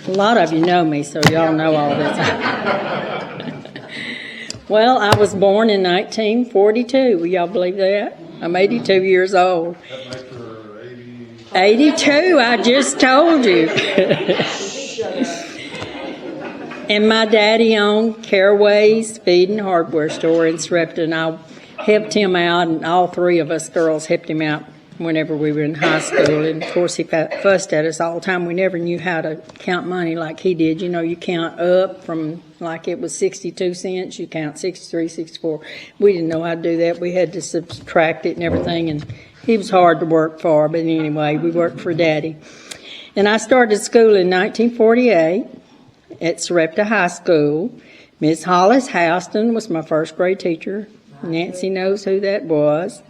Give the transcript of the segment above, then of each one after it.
A lot of you know me, so y'all know all this. Well, I was born in 1942. Will y'all believe that? I'm 82 years old. That makes her 82, I just told you. And my daddy owned Caraway's Feed and Hardware store in Srepta, and I helped him out, and all three of us girls helped him out whenever we were in high school. And of course he fussed at us all the time. We never knew how to count money like he did. You know, you count up from like it was 62 cents, you count 63, 64. We didn't know how to do that. We had to subtract it and everything, and he was hard to work for, but anyway, we worked for Daddy. And I started school in 1948 at Srepta High School. Miss Hollis Houston was my first grade teacher. Nancy knows who that was.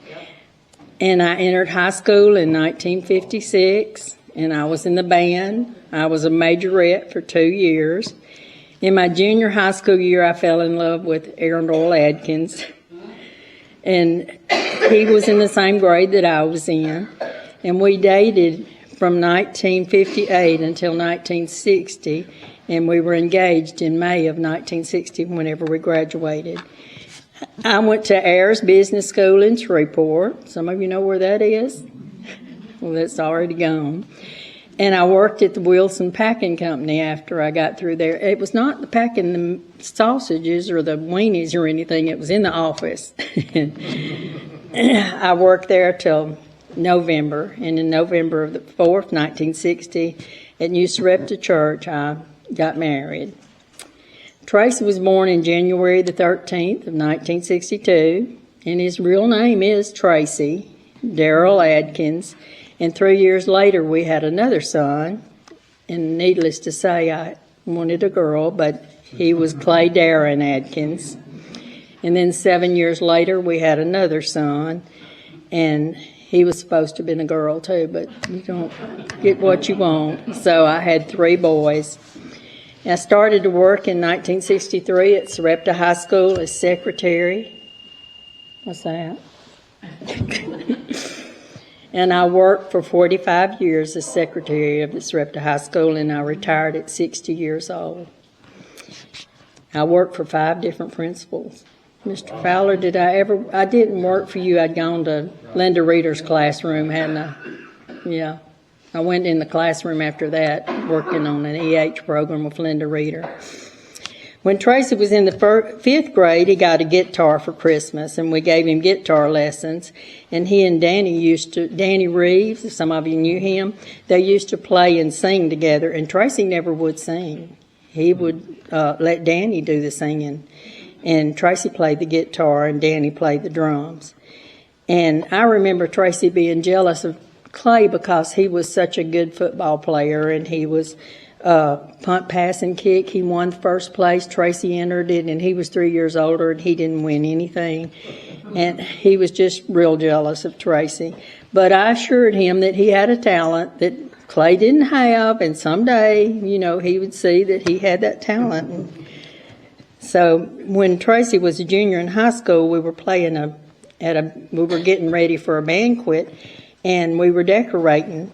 And I entered high school in 1956, and I was in the band. I was a majorette for 2 years. In my junior high school year, I fell in love with Arundel Adkins, and he was in the same grade that I was in, and we dated from 1958 until 1960, and we were engaged in May of 1960 whenever we graduated. I went to Ayers Business School in Shreveport. Some of you know where that is? Well, that's already gone. And I worked at the Wilson Packing Company after I got through there. It was not the packing the sausages or the weenies or anything. It was in the office. I worked there till November. And in November of the 4th, 1960, at New Srepta Church, I got married. Tracy was born in January the 13th of 1962, and his real name is Tracy Darrell Adkins. And 3 years later, we had another son, and needless to say, I wanted a girl, but he was Clay Darren Adkins. And then 7 years later, we had another son, and he was supposed to have been a girl too, but you don't get what you want. So I had 3 boys. I started to work in 1963 at Srepta High School as secretary. What's that? And I worked for 45 years as secretary of the Srepta High School, and I retired at 60 years old. I worked for 5 different principals. Mr. Fowler, I didn't work for you. I'd gone to Linda Reeder's classroom, hadn't I? Yeah. I went in the classroom after that, working on an EH program with Linda Reeder. When Tracy was in the 5th grade, he got a guitar for Christmas, and we gave him guitar lessons. And he and Danny Reeves, some of you knew him, they used to play and sing together, and Tracy never would sing. He would let Danny do the singing, and Tracy played the guitar, and Danny played the drums. And I remember Tracy being jealous of Clay because he was such a good football player, and he was punt, pass, and kick. He won first place. Tracy entered it, and he was 3 years older, and he didn't win anything. And he was just real jealous of Tracy. But I assured him that he had a talent that Clay didn't have, and someday, you know, he would see that he had that talent. And so when Tracy was a junior in high school, we were playing we were getting ready for a banquet, and we were decorating,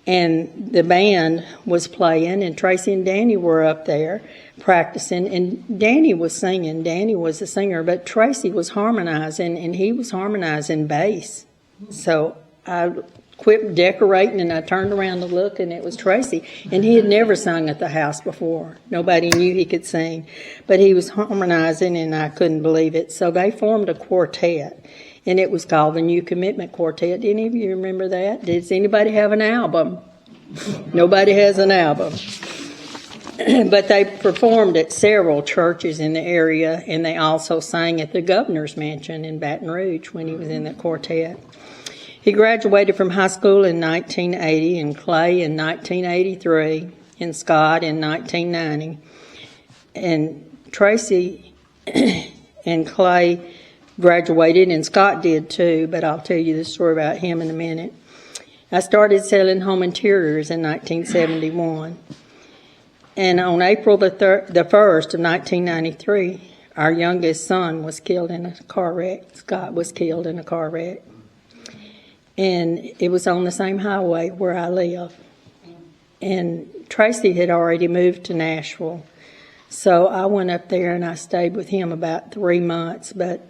and the band was playing, and Tracy and Danny were up there practicing, and Danny was singing. Danny was the singer, but Tracy was harmonizing, and he was harmonizing bass. So I quit decorating, and I turned around to look, and it was Tracy, and he had never sung at the house before. Nobody knew he could sing, but he was harmonizing, and I couldn't believe it. So they formed a quartet. And it was called the New Commitment Quartet. Did any of you remember that? Does anybody have an album? Nobody has an album. But they performed at several churches in the area, and they also sang at the governor's mansion in Baton Rouge when he was in the quartet. He graduated from high school in 1980, and Clay in 1983, and Scott in 1990. And Tracy and Clay graduated, and Scott did too, but I'll tell you the story about him in a minute. I started selling home interiors in 1971. And on April the 1st of 1993, our youngest son was killed in a car wreck. Scott was killed in a car wreck. And it was on the same highway where I live. And Tracy had already moved to Nashville. So I went up there and I stayed with him about 3 months, but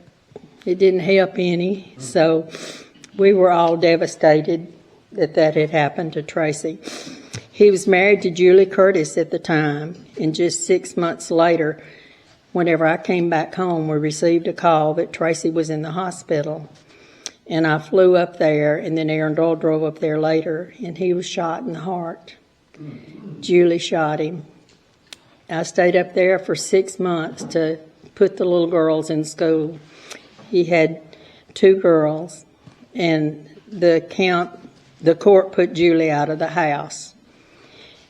it didn't help any. So we were all devastated that had happened to Tracy. He was married to Julie Curtis at the time, and just 6 months later, whenever I came back home, we received a call that Tracy was in the hospital. And I flew up there, and then Aaron Doyle drove up there later, and he was shot in the heart. Julie shot him. I stayed up there for 6 months to put the little girls in school. He had 2 girls, and the court put Julie out of the house.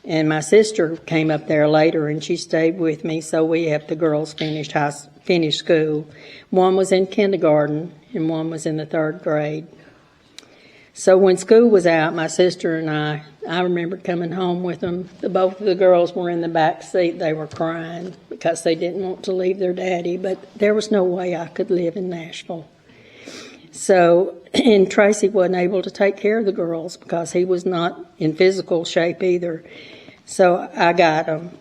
And my sister came up there later, and she stayed with me, so we have the girls finished school. One was in kindergarten, and one was in the 3rd grade. So when school was out, my sister and I remember coming home with them. Both of the girls were in the back seat. They were crying because they didn't want to leave their daddy, but there was no way I could live in Nashville. So, and Tracy wasn't able to take care of the girls because he was not in physical shape either. So I got them.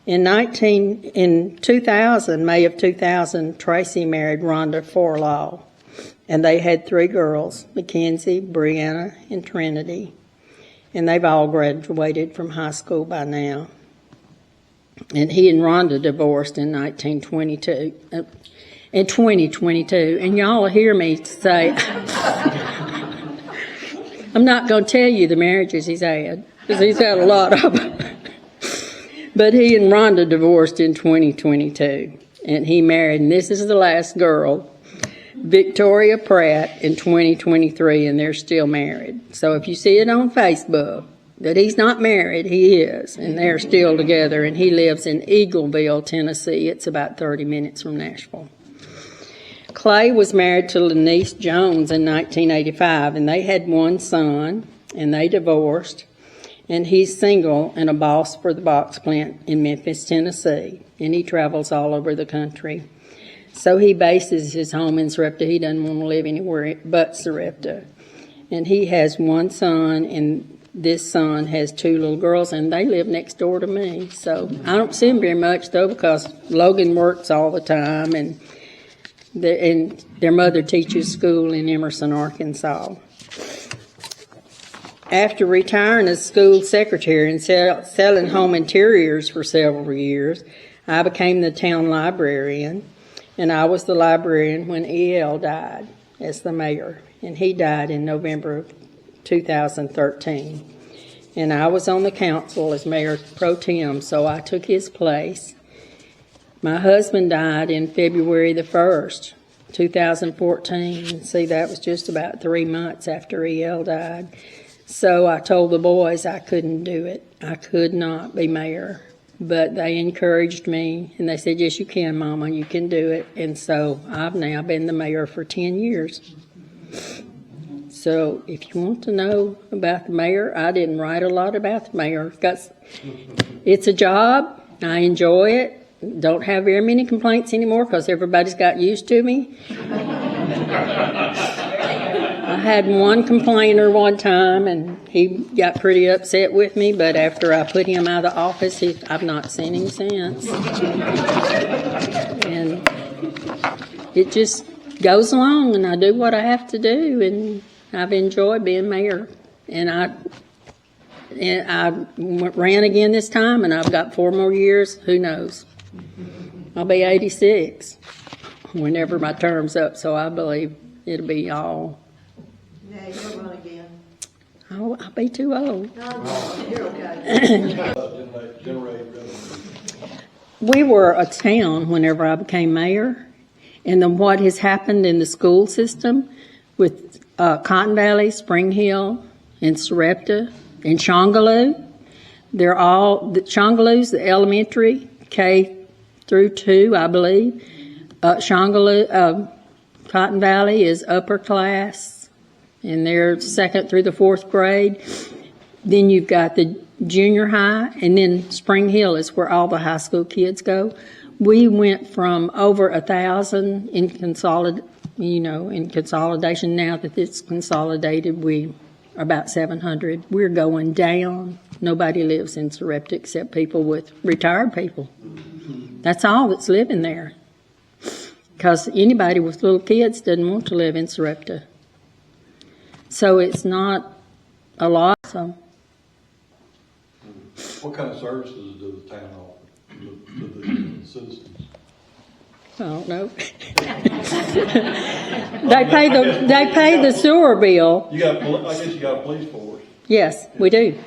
In 2000, May of 2000, Tracy married Rhonda Forlaw, and they had 3 girls, Mackenzie, Brianna, and Trinity. And they've all graduated from high school by now. And he and Rhonda divorced in 2022. And y'all will hear me say, I'm not going to tell you the marriages he's had, because he's had a lot of them. But he and Rhonda divorced in 2022. And he married, and this is the last girl, Victoria Pratt, in 2023, and they're still married. So if you see it on Facebook that he's not married, he is, and they're still together, and he lives in Eagleville, Tennessee. It's about 30 minutes from Nashville. Clay was married to Lenice Jones in 1985, and they had 1 son, and they divorced. And he's single and a boss for the box plant in Memphis, Tennessee, and he travels all over the country. So he bases his home in Sarepta. He doesn't want to live anywhere but Sarepta. And he has 1 son, and this son has 2 little girls, and they live next door to me. So I don't see them very much, though, because Logan works all the time, and their mother teaches school in Emerson, Arkansas. After retiring as school secretary and selling home interiors for several years, I became the town librarian, and I was the librarian when E.L. died as the mayor, and he died in November of 2013. And I was on the council as mayor pro tem, so I took his place. My husband died in February the 1st, 2014. See, that was just about 3 months after E.L. died. So I told the boys I couldn't do it. I could not be mayor. But they encouraged me, and they said, yes, you can, Mama, you can do it. And so I've now been the mayor for 10 years. So if you want to know about the mayor, I didn't write a lot about the mayor. It's a job. I enjoy it. Don't have very many complaints anymore because everybody's got used to me. I had one complainer one time, and he got pretty upset with me, but after I put him out of the office, I've not seen him since. And it just goes along, and I do what I have to do, and I've enjoyed being mayor. And I ran again this time, and I've got 4 more years. Who knows? I'll be 86 whenever my term's up, so I believe it'll be all. Yeah, you'll run again. Oh, I'll be too old. No, you're okay. We were a town whenever I became mayor, and then what has happened in the school system with Cotton Valley, Spring Hill, and Sarepta, and Shongaloo, they're all, Shongaloo's the elementary, K through 2, I believe. Shongaloo, Cotton Valley is upper class, and they're 2nd through the 4th grade. Then you've got the junior high, and then Spring Hill is where all the high school kids go. We went from over 1,000 in consolidation. Now that it's consolidated, we are about 700. We're going down. Nobody lives in Sarepta except people with retired people. That's all that's living there. Because anybody with little kids doesn't want to live in Sarepta. So it's not a lot. So. What kind of services does the town offer to the citizens? I don't know. They pay the sewer bill. I guess you got a police force. Yes, we do.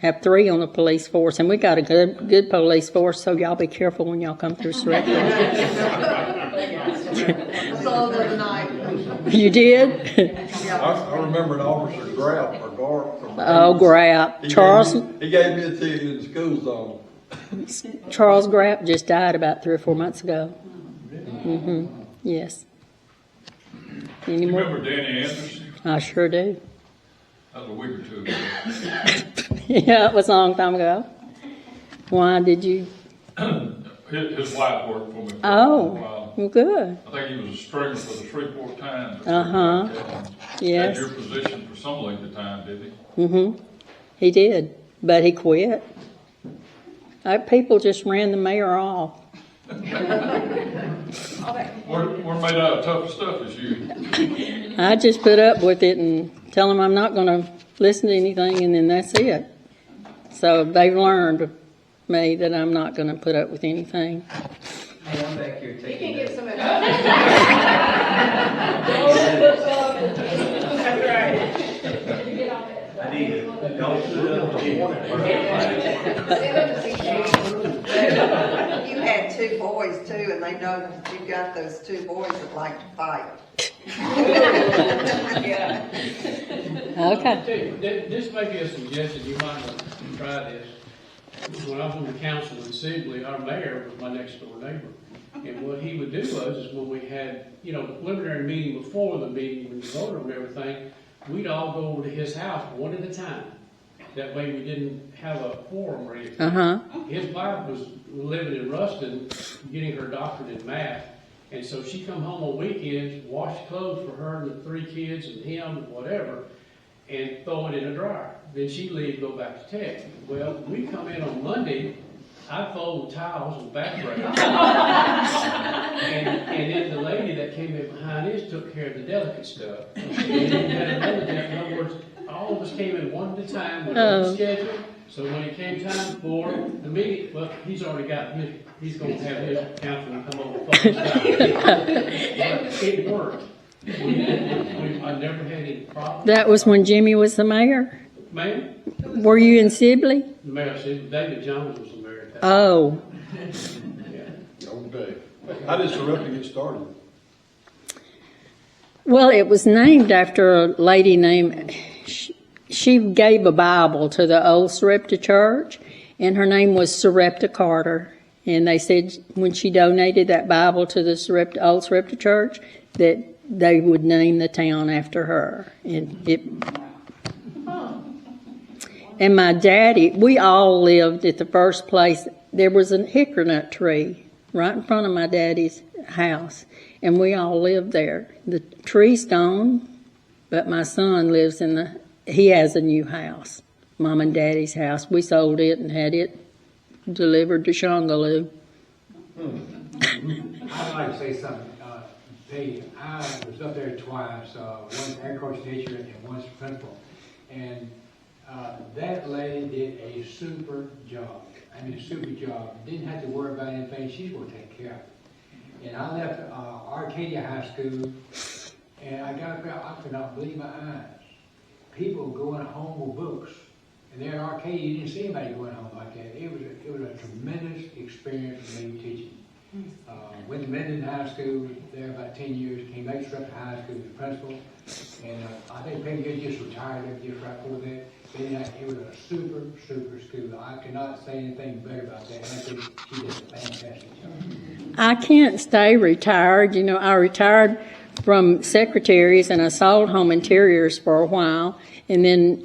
Have 3 on the police force, and we got a good police force. So y'all be careful when y'all come through Sarepta. I saw the other night. You did? I remember an officer, Grapp, or Gar. From Oh, Grapp. He gave me a ticket in the school zone. Charles Grapp just died about 3 or 4 months ago. Yes. Any You more? remember Danny Anderson? I sure do. That was a week or two ago. Yeah, it was a long time ago. Why did you? His wife worked for me for a Oh, while. well, good. I think he was a stringer for the Shreveport Times. Uh-huh. Had Yes. your position for some length of time, did he? He did, but he quit. People just ran the mayor off. We're made out of tough stuff as you. I just put up with it and tell them I'm not going to listen to anything, and then that's it. So they've learned me that I'm not going to put up with anything. Hey, I'm back here taking notes. Some I need to don't sit up You had 2 boys too, and they know that you got those 2 boys that like to fight. Okay. This may be a suggestion, you might want to try this. When I was on the council in Sibley, our mayor was my next door neighbor. And what he would do is when we had, the preliminary meeting before the meeting, when you voted on everything, we'd all go over to his house one at a time. That way we didn't have a quorum or anything. Uh-huh. His wife was living in Ruston, getting her doctorate in math. And so she come home on weekends, wash clothes for her and the 3 kids and him and whatever, and throw it in a dryer. Then she'd leave, go back to tech. Well, we come in on Monday, I fold towels and background. and then the lady that came in behind us took care of the delicate stuff. And then had another day. In other words, all of us came in one at a time with a schedule. So when it came time for the meeting, well, he's already got he's going to have his councilman come over. But it worked. I never had any problems. That was when Jimmy was the mayor? Ma'am? Were you in Sibley? The mayor said David Jones was the mayor at that Oh. Yeah. Okay. How did Sarepta get started? Well, it was named after a lady named, she gave a Bible to the old Sarepta church, and her name was Sarepta Carter. And they said when she donated that Bible to the old Sarepta church, that they would name the town after her. And my daddy, we all lived at the first place. There was a hickory nut tree right in front of my daddy's house, and we all lived there. The tree's gone, but my son lives he has a new house, Mom and Daddy's house. We sold it and had it delivered to Shongaloo. I'd like to say something. Peggy, I was up there twice, once agriculture teacher and once principal. And that lady did a super job. I mean, a super job. Didn't have to worry about anything. She's going to take care of it. And I left Arcadia High School, and I could not believe my eyes. People going home with books. And there in Arcadia, you didn't see anybody going home like that. It was a tremendous experience for me teaching. Went to Minden High School there about 10 years, came back to Sarepta High School as a principal. And I think Peggy just retired there just right before that. It was a super, super school. I cannot say anything better about that. And I think she did a fantastic job. I can't stay retired. I retired from secretaries, and I sold home interiors for a while. And then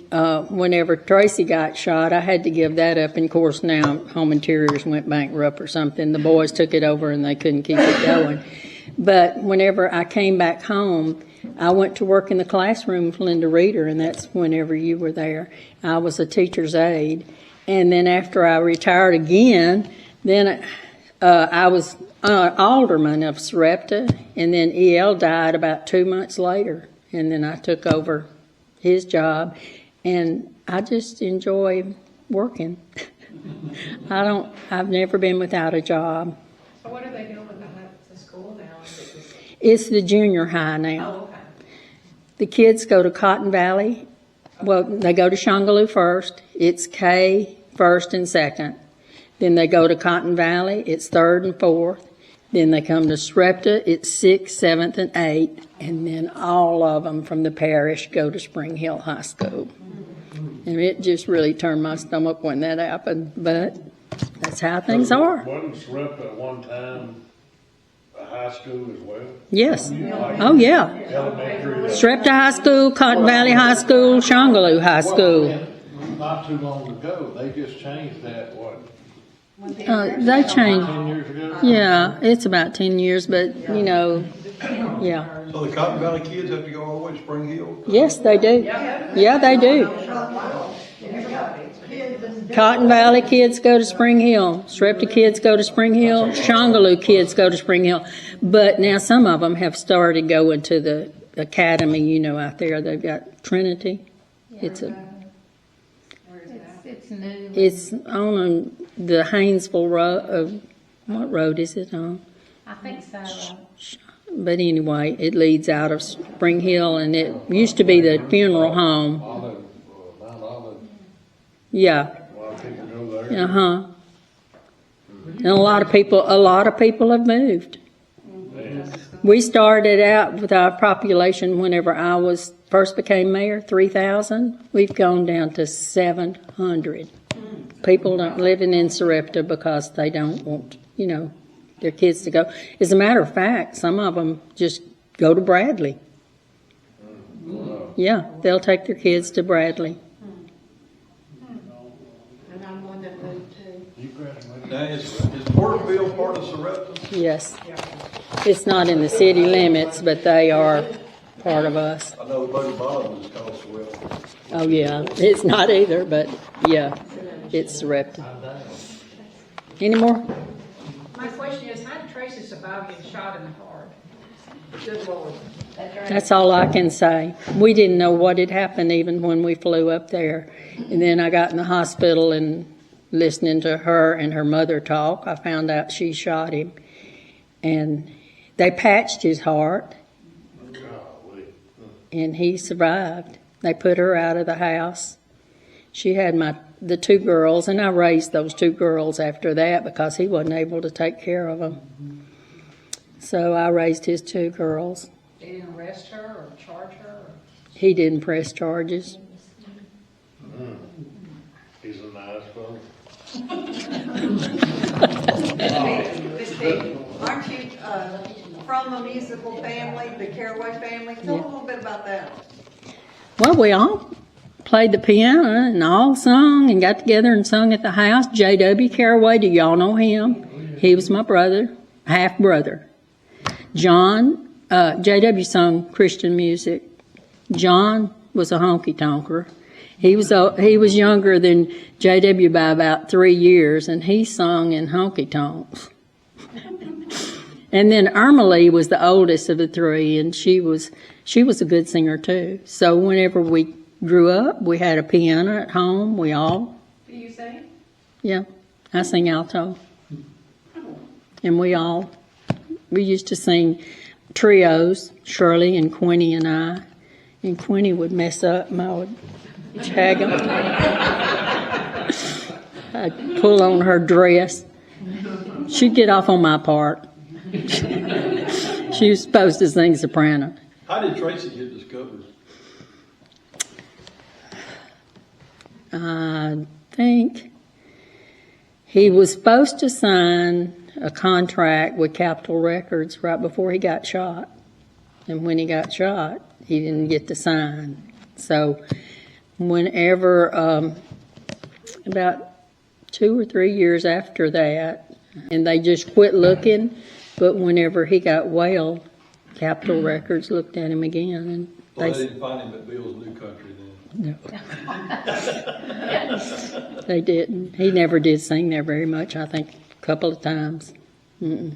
whenever Tracy got shot, I had to give that up. And of course now home interiors went bankrupt or something. The boys took it over and they couldn't keep it going. But whenever I came back home, I went to work in the classroom with Linda Reeder, and that's whenever you were there. I was a teacher's aide. And then after I retired again, then I was alderman of Sarepta, and then E.L. died about 2 months later. And then I took over his job, and I just enjoy working. I've never been without a job. So what are they doing at the school now? It's the junior high now. Oh, okay. The kids go to Cotton Valley. Well, they go to Shongaloo first. It's K first and second. Then they go to Cotton Valley. It's third and fourth. Then they come to Sarepta. It's 6th, 7th, and 8th. And then all of them from the parish go to Spring Hill High School. And it just really turned my stomach when that happened. But that's how things are. Wasn't Sarepta at one time a high school as well? Yes. Oh, yeah. Elementary. Sarepta High School, Cotton Valley High School, Shongaloo High School. Not too long ago, they just changed that, what, They changed. 10 years ago? Yeah, it's about 10 years, but, yeah. So the Cotton Valley kids have to go all the way to Spring Hill? Yes, they do. Yeah, they do. Cotton Valley kids go to Spring Hill. Sarepta kids go to Spring Hill. Shongaloo kids go to Spring Hill. But now some of them have started going to the academy, out there. They've got Trinity. It's new. It's on the Haynesville Road. What road is it on? I think so. But anyway, it leads out of Spring Hill, and it used to be the funeral home. Mount Olive, Yeah. a lot of people go there. Uh-huh. And a lot of people have moved. We started out with our population whenever I first became mayor, 3,000. We've gone down to 700. People aren't living in Sarepta because they don't want, their kids to go. As a matter of fact, some of them just go to Bradley. Yeah, they'll take their kids to Bradley. And I'm one that moved too. You graduated. Now, is Porterville part of Sarepta? Yes. It's not in the city limits, but they are part of us. I know Buddy Bottom is called Sarepta. Oh, yeah. It's not either, but yeah, it's Sarepta. Any more? My question is, how did Tracy survive getting shot in the heart? Good Lord. That's all I can say. We didn't know what had happened even when we flew up there. And then I got in the hospital, and listening to her and her mother talk, I found out she shot him. And they patched his heart, and he survived. They put her out of the house. She had the 2 girls, and I raised those 2 girls after that because he wasn't able to take care of them. So I raised his 2 girls. They didn't arrest her or charge her? He didn't press charges. He's a nice fellow. Miss Peggy, aren't you from a musical family, the Caraway family? Tell a little bit about that. Well, we all played the piano and all sung and got together and sung at the house. J.W. Caraway, do y'all know him? He was my brother, half-brother. John, J.W. sung Christian music. John was a honky-tonker. He was younger than J.W. by about 3 years, and he sung in honky-tonks. And then Irma Lee was the oldest of the 3, and she was a good singer too. So whenever we grew up, we had a piano at home. We all. Do you sing? Yeah, I sing alto. And we used to sing trios, Shirley and Quinny and I. And Quinny would mess up, and I would tag them. I'd pull on her dress. She'd get off on my part. She was supposed to sing soprano. How did Tracy get discovered? I think he was supposed to sign a contract with Capitol Records right before he got shot. And when he got shot, he didn't get to sign. So whenever, about 2 or 3 years after that, and they just quit looking, but whenever he got well, Capitol Records looked at him again, and So they they, didn't find him at Bill's New Country then? no. They didn't. He never did sing there very much, I think a couple of times. Mm-mm.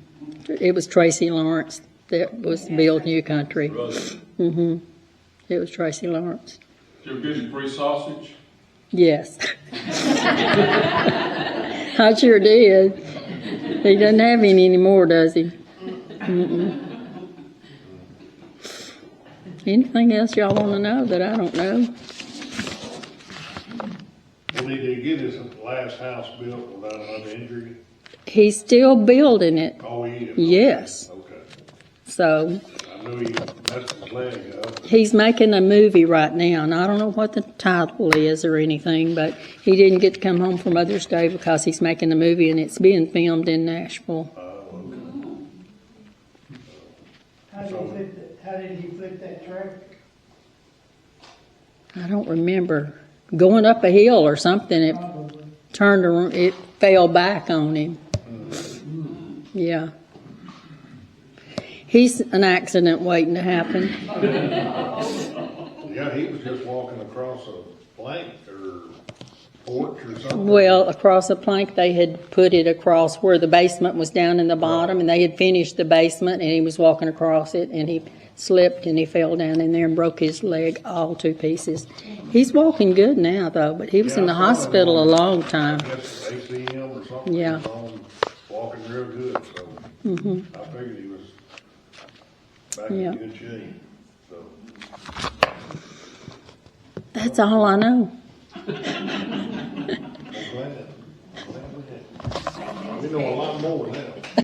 It was Tracy Lawrence that was Bill's New Country. Brother. It was Tracy Lawrence. Did you get him free sausage? Yes. I sure did. He doesn't have any anymore, does he? Mm-mm. Anything else y'all want to know that I don't know? Well, did he get his last house built without another injury? He's still building it. Oh, he is? Yes. Okay. So I knew he messed his leg up. he's making a movie right now, and I don't know what the title is or anything, but he didn't get to come home for Mother's Day because he's making a movie, and it's being filmed in Nashville. How did he flip that truck? I don't remember. Going up a hill or something, it turned around, it fell back on him. Yeah. He's an accident waiting to happen. Yeah, he was just walking across a plank or porch or something. Well, across a plank, they had put it across where the basement was down in the bottom, and they had finished the basement, and he was walking across it, and he slipped, and he fell down in there and broke his leg all to pieces. He's walking good now, though, but he was in the hospital a long time. I guess ACM or something. Yeah. He was on, walking real good, so I figured he was back Yeah. in good shape. So That's all I know. I'm glad. We know a lot more now.